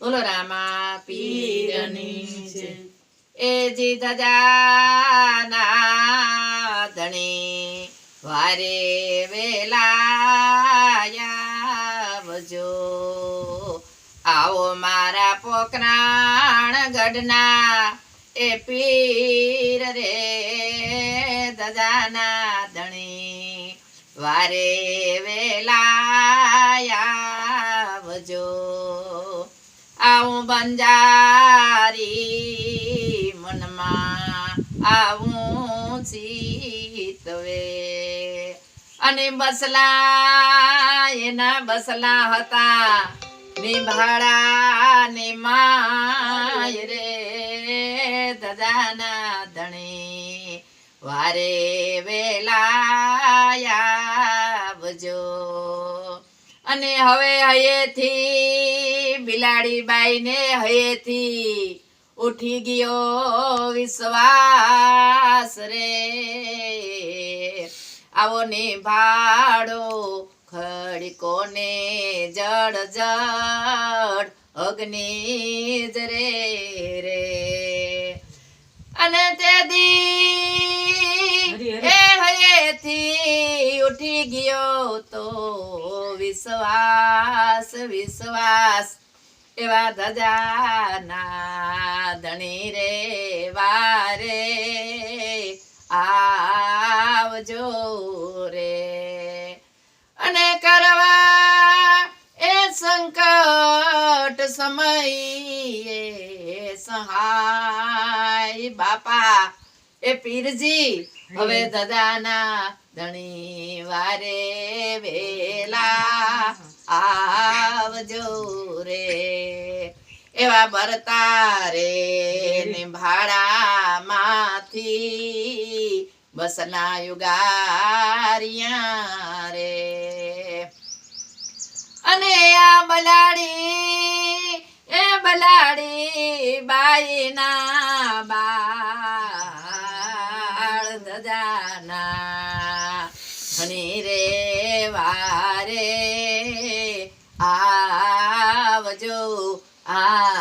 બોલો રામા પીરની છે એ જી ધજાના ધણી વારે વેલાયાવજો આવો મારા પોકરાણ ગઢના એ પીર રે ધજાના ધણી વારે વેલાયાવજો આવું બંજારી મનમાં આવું ચિતવે અને બસલા એના બસલા હતા નિભાડા ને માય રે ધજાના ધણી વારે વેલાયાવજો અને હવે હયેથી બિલાડી બાઈ ને હયેથી ઉઠી ગયો વિશ્વાસ રે આવો નિભાડો ખડકો ને જડ જડ અગ્નિ જ રે અને તે દી એ હયેથી ઉઠી ગયો તો વિશ્વાસ વિશ્વાસ એવા ધજાના ધણી રે વારે આવજો રે અને કરવા એ સંકટ સમયે સહાય બાપા એ પીરજી હવે ધજાના ધણી વારે વેલા આવજો રે એવા બરતા રે ને ભાડામાંથી બસના યુગારિયા રે અને આ બલાડી બાઈના બાળ ધજાના ધણી રે વારે આવજો આ